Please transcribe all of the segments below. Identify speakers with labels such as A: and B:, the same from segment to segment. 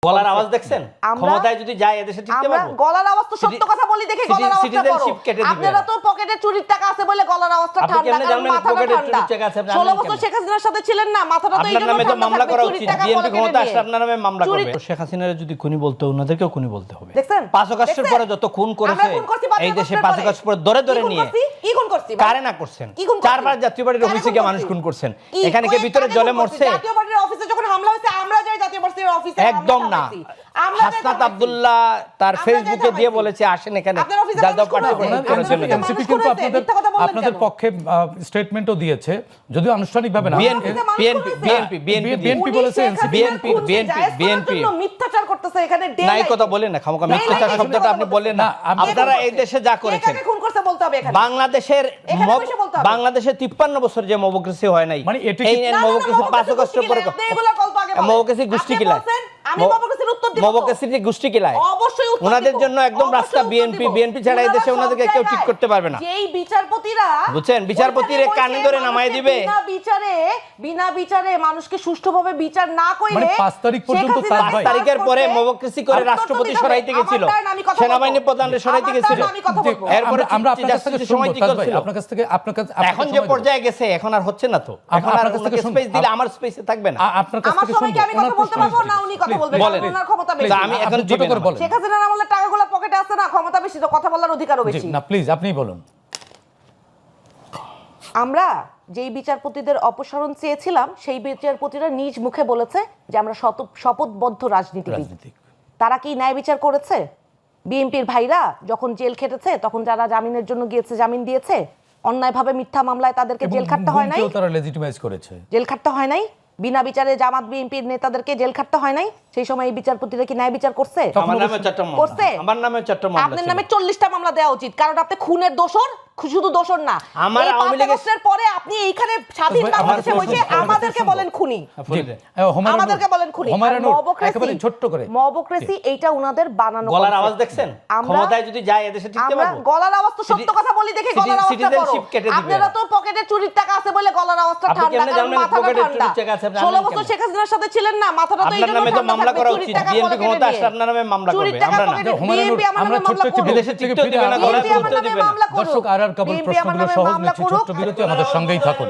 A: গলার আওয়াজ দেখছেন? ক্ষমতায় যদি যায় এদেশে টিকতে পারবো?
B: গলার আওয়াজ তো সত্য কথা বলি দেখে গলার আওয়াজটা বড়। আপনারা তো পকেটে চুরির টাকা আছে বলে গলার আওয়াজটা ঠান্ডা, কারণ মাথাটা ঠান্ডা। 16 বছর শেখ হাসিনার সাথে ছিলেন না, মাথাটা তো এইজন্য ঠান্ডা।
A: মামলা করা উচিত, বিএনপি ক্ষমতা আসলে আপনার নামে মামলা করবে। শেখ হাসিনার যদি খুনি বলতে ওনাদেরকেও খুনি বলতে হবে।
B: দেখছেন
A: 5 আগস্টের পরে যত খুন করেছে এই দেশে 5 আগস্ট পরে ধরে ধরে নিয়ে
B: কি খুন করছি?
A: কারে না করছেন? 4বার জাতীয় পার্টির অফিসে গিয়ে মানুষ খুন করছেন। এখানে কে ভিতরে জলে মরছে?
B: জাতীয় পার্টির অফিসে যখন হামলা হয়েছে আমরা যাই জাতীয় পার্টির অফিসে?
A: একদম না। হাসনাত আব্দুল্লাহ তার ফেসবুকে দিয়ে বলেছে আসেন এখানে জাতীয় পার্টি করার জন্য।
C: এনসিপি কিন্তু আপনাদের পক্ষে স্টেটমেন্টও দিয়েছে, যদিও আনুষ্ঠানিকভাবে না।
A: বিএনপি বলেছে, বিএনপি
B: মিথ্যাচার করতেছে এখানে।
A: নাই কথা বলেন না, খামোকা মিথ্যাচার শব্দটা আপনি বললেন না। আপনারা এই দেশে যা করেছেন,
B: খুন করতে বলতে হবে এখানে।
A: বাংলাদেশের 53 বছর যে মবক্রেসি হয় নাই,
C: মানে এটি
A: এই মবক্রেসি 5 আগস্টের পরে মবক্রেসি গোষ্ঠী কিলায়,
B: আমি মবক্রেসির উত্তর দিব।
A: মবক্রেসির গোষ্ঠী কিলায়
B: অবশ্যই উত্তর দিব।
A: ওনাদের জন্য একদম রাস্তা বিএনপি ছাড়া এই দেশে ওনাদেরকে কেউ ঠিক করতে পারবে না।
B: যেই বিচারপতিরা
A: বুঝছেন, বিচারপতিরে কানে ধরে নামায় দিবে।
B: বিনা বিচারে মানুষকে সুষ্ঠুভাবে বিচার না কইলে,
C: মানে 5 তারিখ পর্যন্ত
A: 5 তারিখের পরে মবক্রেসি করে রাষ্ট্রপতি সরাইতে গেছিল, সেনাবাহিনী প্রধানকে সরাইতে গেছিল।
C: এরপরে আমরা আপনার কাছ থেকে শুনবো, আপনার কাছ থেকে
A: এখন যে পর্যায়ে গেছে এখন আর হচ্ছে না তো। এখন আর ওনাকে স্পেস দিলে আমার স্পেসে থাকবে না।
C: আপনার কাছ থেকে
B: শুনবো। আমি কথা বলতে পারবো না, উনি কথা বলবেন, ওনার ক্ষমতা বেশি।
A: আমি এখন ছোট করে বলেন।
B: শেখ হাসিনার আমলে টাকাগুলো পকেটে আছে না, ক্ষমতা বেশি তো কথা বলার অধিকারও বেশি।
C: না প্লিজ আপনি বলুন।
B: আমরা যেই বিচারপতিদের অপসারণ চেয়েছিলাম সেই বিচারপতিরা নিজ মুখে বলেছে যে আমরা শপথবদ্ধ রাজনীতিবিদ। তারা কি ন্যায় বিচার করেছে? বিএনপির ভাইরা যখন জেল খেটেছে তখন যারা জামিনের জন্য গিয়েছে জামিন দিয়েছে, অন্যায়ভাবে মিথ্যা মামলায় তাদেরকে জেল খাটতে হয় নাই?
C: তারা লেজিটিমাইজ করেছে,
B: জেল খাটতে হয় নাই? বিনা বিচারে জামাত বিএনপির নেতাদেরকে জেল খাটতে হয় নাই? সেই সময় এই বিচারপতিরা কি ন্যায় বিচার করছে?
A: আমার নামে 4টা মামলা করছে। আমার নামে 4টা মামলা।
B: আপনার নামে 40টা মামলা দেওয়া উচিত, কারণ আপনি খুনের দোষর, শুধু দোষর না।
A: আমার আওয়ামী লীগের
B: পরে আপনি এইখানে স্বাধীন বাংলাদেশে বসে আমাদেরকে বলেন খুনি, আমাদেরকে বলেন খুনি।
C: একেবারে ছোট্ট করে
B: মবক্রেসি এইটা উনাদের বানানো।
A: গলার আওয়াজ দেখছেন? ক্ষমতায় যদি যায় এদেশে টিকতে পারবো?
B: গলার আওয়াজ তো সত্য কথা বলি দেখে গলার আওয়াজটা বড়। আপনারা তো পকেটে চুরির টাকা আছে বলে গলার আওয়াজটা ঠান্ডা, কারণ মাথাটা ঠান্ডা। 16 বছর শেখ হাসিনার সাথে ছিলেন না, মাথাটা তো এইজন্য ঠান্ডা।
A: মামলা করা উচিত, বিএনপি ক্ষমতা আসলে আপনার নামে মামলা করবে।
C: আমরা ছোট্ট একটি বিদেশে থেকে ফিরে গেলাম। দর্শক আর কেবল প্রশ্নগুলো সহজ নিচ্ছি, ছোট্ট বিরতি, আমাদের সঙ্গেই থাকুন।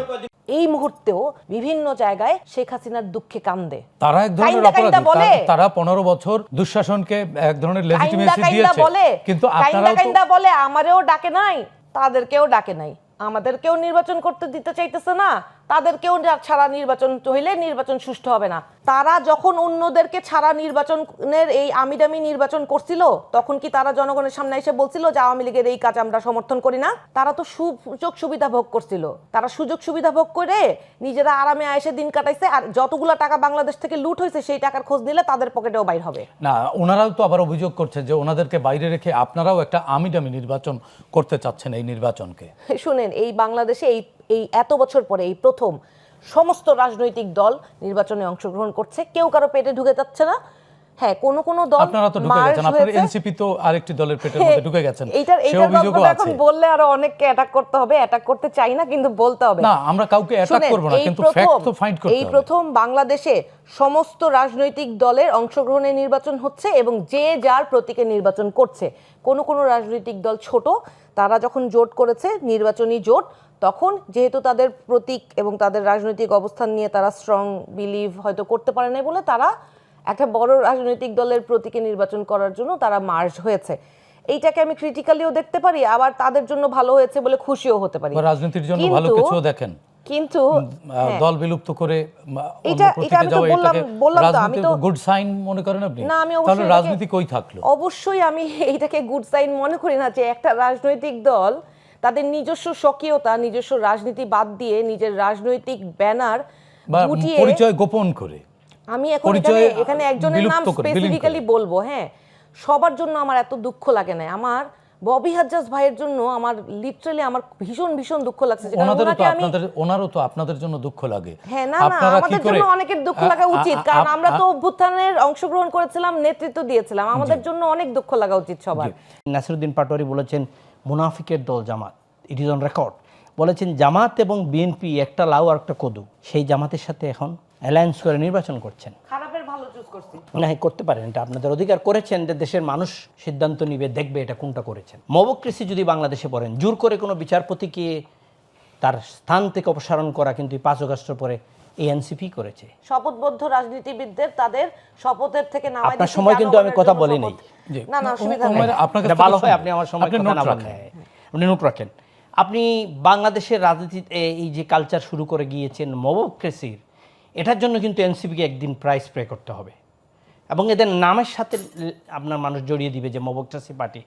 B: এই মুহূর্তেও বিভিন্ন জায়গায় শেখ হাসিনার দুঃখে কান্দে।
C: তারা এক ধরনের অপরাধী, তারা 15 বছর দুঃশাসনকে এক ধরনের লেজিটিমেসি দিয়েছে, কিন্তু আপনারা
B: কাইন্দা বলে আমারেও ডাকে নাই, তাদেরকেও ডাকে নাই, আমাদেরকেও নির্বাচন করতে দিতে চাইতেছে না, তাদেরকেও ছাড়া নির্বাচন হইলে নির্বাচন সুষ্ঠু হবে না। তারা যখন অন্যদেরকে ছাড়া নির্বাচনের এই আমিডামি নির্বাচন করছিল, তখন কি তারা জনগণের সামনে এসে বলছিল যে আওয়ামী লীগের এই কাজ আমরা সমর্থন করি না? তারা তো সুযোগ সুবিধা ভোগ করছিল। তারা সুযোগ সুবিধা ভোগ করে নিজেরা আরামে আয়েসে দিন কাটাইছে, আর যতগুলো টাকা বাংলাদেশ থেকে লুট হয়েছে সেই টাকার খোঁজ নিলে তাদের পকেটেও বাইর হবে
C: না। ওনারাও তো আবার অভিযোগ করছে যে ওনাদেরকে বাইরে রেখে আপনারাও একটা আমিডামি নির্বাচন করতে চাচ্ছেন এই নির্বাচনকে।
B: শুনেন, এই বাংলাদেশে এই এত বছর পরে এই প্রথম সমস্ত রাজনৈতিক দল নির্বাচনে অংশগ্রহণ করছে, কেউ কারো পেটে ঢুকে যাচ্ছে না। হ্যাঁ, কোন কোন দল
C: আপনারা তো ঢুকে গেছেন, আপনাদের এনসিপি তো আরেকটি দলের পেটের মধ্যে ঢুকে গেছেন, সেই অভিযোগও আছে।
B: এখন বললে আরো অনেককে অ্যাটাক করতে হবে, অ্যাটাক করতে চাই না কিন্তু বলতে হবে।
C: না, আমরা কাউকে অ্যাটাক করব না, কিন্তু ফ্যাক্ট তো ফাইন্ড করতে হবে।
B: এই প্রথম বাংলাদেশে সমস্ত রাজনৈতিক দলের অংশগ্রহণে নির্বাচন হচ্ছে এবং যে যার প্রতীকে নির্বাচন করছে। কোন কোন রাজনৈতিক দল ছোট, তারা যখন জোট করেছে নির্বাচনী জোট, তখন যেহেতু তাদের প্রতীক এবং তাদের রাজনৈতিক অবস্থান নিয়ে তারা স্ট্রং বিলিভ হয়তো করতে পারে না বলে তারা একটা বড় রাজনৈতিক দলের প্রতীকে নির্বাচন করার জন্য তারা মার্জ হয়েছে। এইটাকে আমি ক্রিটিক্যালিও দেখতে পারি, আবার তাদের জন্য ভালো হয়েছে বলে খুশিও হতে পারি।
C: রাজনীতির জন্য ভালো কিছু দেখেন,
B: কিন্তু
C: দল বিলুপ্ত করে
B: এটা আমি তো বললাম তো, আমি তো
C: গুড সাইন মনে করেন আপনি?
B: না, আমি
C: তাহলে রাজনীতি কই থাকলো?
B: অবশ্যই আমি এইটাকে গুড সাইন মনে করি না যে একটা রাজনৈতিক দল তাদের নিজস্ব স্বকীয়তা, নিজস্ব রাজনীতি বাদ দিয়ে নিজের রাজনৈতিক ব্যানার গুটিয়ে
C: পরিচয় গোপন করে।
B: আমি এখন এখানে একজনের নাম স্পেসিফিক্যালি বলবো। হ্যাঁ, সবার জন্য আমার এত দুঃখ লাগে না। আমার ববি হাজ্জাজ ভাইয়ের জন্য আমার লিটারালি আমার ভীষণ ভীষণ দুঃখ লাগছে।
C: ওনারও তো আপনাদের জন্য দুঃখ লাগে।
B: হ্যাঁ, না না, আমাদের জন্য অনেকের দুঃখ লাগা উচিত, কারণ আমরা তো অভ্যুত্থানের অংশগ্রহণ করেছিলাম, নেতৃত্ব দিয়েছিলাম, আমাদের জন্য অনেক দুঃখ লাগা উচিত সবার।
A: নাসিরউদ্দিন পাটোয়ারি বলেছেন মুনাফিকের দল জামাত, ইট ইজ অন রেকর্ড। বলেছেন জামাত এবং বিএনপি একটা লাউ আর একটা কদু, সেই জামাতের সাথে এখন অ্যালায়েন্স করে নির্বাচন করছেন।
B: খারাপের ভালো চুজ করছি।
A: না, করতে পারেন, এটা আপনাদের অধিকার, করেছেন যে দেশের মানুষ সিদ্ধান্ত নিবে, দেখবে এটা কোনটা করেছেন। মবক্রেসি যদি বাংলাদেশে পড়েন, জোর করে কোনো বিচারপতিকে তার স্থান থেকে অপসারণ করা কিন্তু 5 আগস্টের পরে এনসিপি করেছে।
B: শপথবদ্ধ রাজনীতিবিদদের তাদের শপথের থেকে নামাই
A: আপনার সময় কিন্তু আমি কথা বলি নাই।
B: না না, অসুবিধা নেই,
C: আপনার
A: ভালো হয় আপনি আমার সময় কথা না বলেন, আপনি নোট রাখেন। আপনি বাংলাদেশের রাজনীতিতে এই যে কালচার শুরু করে গিয়েছেন মবক্রেসির, এটার জন্য কিন্তু এনসিপিকে একদিন প্রাইস পে করতে হবে এবং এদের নামের সাথে আপনার মানুষ জড়িয়ে দিবে যে মবক্রেসি পার্টি।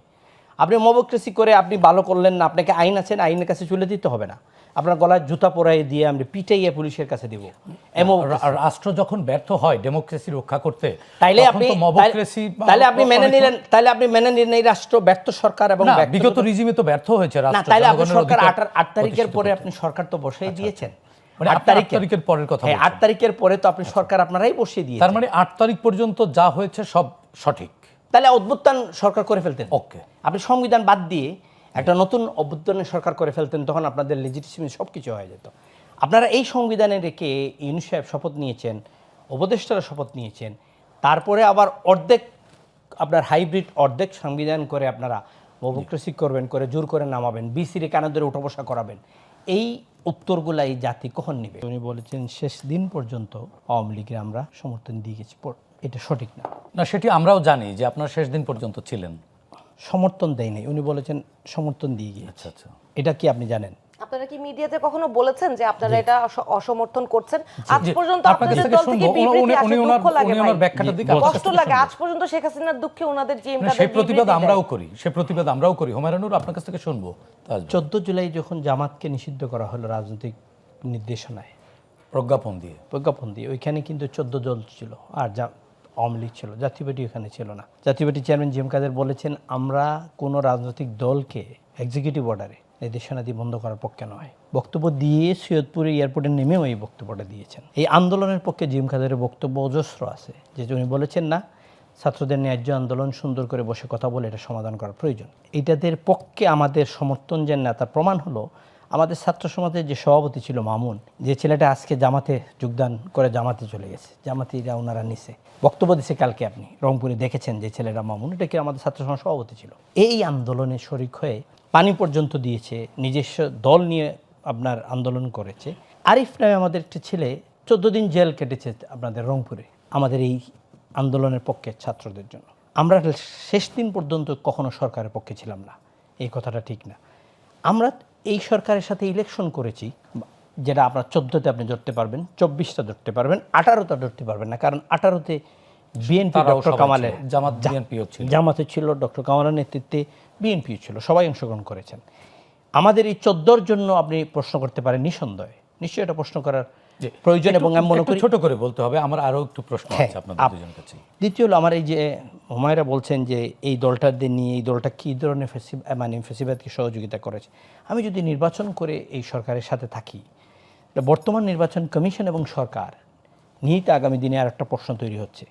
A: আপনি মবক্রেসি করে আপনি ভালো করলেন না, আপনাকে আইন আছেন, আইনের কাছে চলে দিতে হবে না, আপনার গলায় জুতা পরাই দিয়ে আমরা পিটাইয়ে পুলিশের কাছে দিব।
C: রাষ্ট্র যখন ব্যর্থ হয় ডেমোক্রেসি রক্ষা করতে,
A: তাইলে আপনি মেনে নিলেন, এই রাষ্ট্র ব্যর্থ সরকার এবং
C: বিগত রিজিমে তো ব্যর্থ হয়েছে রাষ্ট্র।
A: তাইলে আপনি সরকার 8 তারিখের পরে আপনি সরকার তো বসেই দিয়েছেন।
C: 8 তারিখের পরের কথা,
A: 8 তারিখের পরে তো আপনি সরকার আপনারাই বসিয়ে দিয়েছেন।
C: তার মানে 8 তারিখ পর্যন্ত যা হয়েছে সব সঠিক।
A: তাহলে অভ্যুত্থান সরকার করে ফেলতেন।
C: ওকে,
A: আপনি সংবিধান বাদ দিয়ে একটা নতুন অভ্যুত্থানের সরকার করে ফেলতেন, তখন আপনাদের লেজিটিমেসি সব কিছু হয়ে যেত। আপনারা এই সংবিধানে রেখে ইউনূস সাহেব শপথ নিয়েছেন, উপদেষ্টারা শপথ নিয়েছেন, তারপরে আবার অর্ধেক আপনার হাইব্রিড অর্ধেক সংবিধান করে আপনারা মবক্রেসি করবেন, করে জোর করে নামাবেন, বিসির কানে ধরে উঠা বসা করাবেন। এই উত্তরগুলা এই জাতি কখন নেবে? উনি বলেছেন শেষ দিন পর্যন্ত আওয়ামী লীগের আমরা সমর্থন দিয়ে গেছি, এটা সঠিক না।
C: না, সেটি আমরাও জানি যে আপনারা শেষ দিন পর্যন্ত ছিলেন,
A: সমর্থন দেয় নাই, উনি বলেছেন সমর্থন দিয়ে গিয়ে।
C: আচ্ছা আচ্ছা,
A: এটা কি আপনি জানেন?
B: আপনারা কি মিডিয়াতে কখনো বলেছেন যে আপনারা এটা অসমর্থন করছেন? আজ পর্যন্ত আপনাদের দল থেকে বিবৃতি আসে, দুঃখ লাগে ভাই, কষ্ট লাগে। আজ পর্যন্ত শেখ হাসিনার দুঃখে ওনাদের জিএম কাদের
C: সেই প্রতিবাদ আমরাও করি। হুমায়ুনুর আপনার কাছ থেকে শুনবো।
A: 14 জুলাই যখন জামাতকে নিষিদ্ধ করা হলো রাজনৈতিক নির্দেশনায়, প্রজ্ঞাপন দিয়ে, ওইখানে কিন্তু 14 দল ছিল, আর আওয়ামী লীগ ছিল, জাতীয় পার্টি ওখানে ছিল না। জাতীয় পার্টি চেয়ারম্যান জিএম কাদের বলেছেন, আমরা কোনো রাজনৈতিক দলকে এক্সিকিউটিভ অর্ডারে নির্দেশনা দিয়ে বন্ধ করার পক্ষে নয়। বক্তব্য দিয়ে সৈয়দপুরে এয়ারপোর্টে নেমেও এই বক্তব্যটা দিয়েছেন। এই আন্দোলনের পক্ষে জিএম কাদের বক্তব্য অজস্র আছে, যে উনি বলেছেন না, ছাত্রদের ন্যায্য আন্দোলন সুন্দর করে বসে কথা বলে এটা সমাধান করার প্রয়োজন। এইটাদের পক্ষে আমাদের সমর্থন যে না, তার প্রমাণ হলো আমাদের ছাত্র সমাজের যে সভাপতি ছিল মামুন, যে ছেলেটা আজকে জামাতে যোগদান করে জামাতে চলে গেছে, জামাতিরা ওনারা নিছে, বক্তব্য দিছে কালকে, আপনি রংপুরে দেখেছেন যে ছেলেটা মামুন, এটা কি আমাদের ছাত্র সমাজ সভাপতি ছিল। এই আন্দোলনে শরিক হয়ে পানি পর্যন্ত দিয়েছে, নিজস্ব দল নিয়ে আপনার আন্দোলন করেছে। আরিফ নামে আমাদের একটি ছেলে 14 দিন জেল কেটেছে আপনাদের রংপুরে, আমাদের এই আন্দোলনের পক্ষে ছাত্রদের জন্য। আমরা শেষ দিন পর্যন্ত কখনো সরকারের পক্ষে ছিলাম না, এই কথাটা ঠিক না। আমরা এই সরকারের সাথে ইলেকশন করেছি, যেটা আপনার 14তে আপনি ধরতে পারবেন, 24টা ধরতে পারবেন, 18টা ধরতে পারবেন না, কারণ 18তে বিএনপি ডক্টর কামালের জামাতে ছিল, ডক্টর কামালের নেতৃত্বে বিএনপি ছিল, সবাই অংশগ্রহণ করেছেন। আমাদের এই 14র জন্য আপনি প্রশ্ন করতে পারেন, নিশ্চয়ই এটা প্রশ্ন করার প্রয়োজন, এবং আমি মনে করি
C: ছোট করে বলতে হবে। আমার আরো একটু প্রশ্ন আছে আপনাদের দুজনের কাছে।
A: দ্বিতীয় হলো, আমার এই যে হুমায়রা বলছেন যে এই দলটাদের নিয়ে এই দলটা কী ধরনের ফেসিবাদকে সহযোগিতা করেছে। আমি যদি নির্বাচন করে এই সরকারের সাথে থাকি, বর্তমান নির্বাচন কমিশন এবং সরকার নিয়েই তো আগামী দিনে আর একটা প্রশ্ন তৈরি হচ্ছে।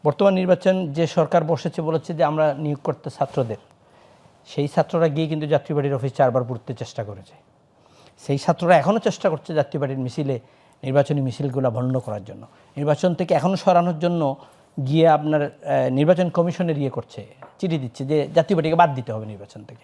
A: বর্তমান নির্বাচন যে সরকার বসেছে, বলেছে যে আমরা নিয়োগ করতে ছাত্রদের, সেই ছাত্ররা গিয়ে কিন্তু জাতীয় পার্টির অফিস 4 বার পুড়তে চেষ্টা করেছে। সেই ছাত্ররা এখনও চেষ্টা করছে জাতীয় পার্টির মিছিলে, নির্বাচনী মিছিলগুলো বন্ধ করার জন্য, নির্বাচন থেকে এখনও সরানোর জন্য গিয়ে আপনার নির্বাচন কমিশনের করছে, চিঠি দিচ্ছে যে জাতীয় পার্টিকে বাদ দিতে হবে নির্বাচন থেকে।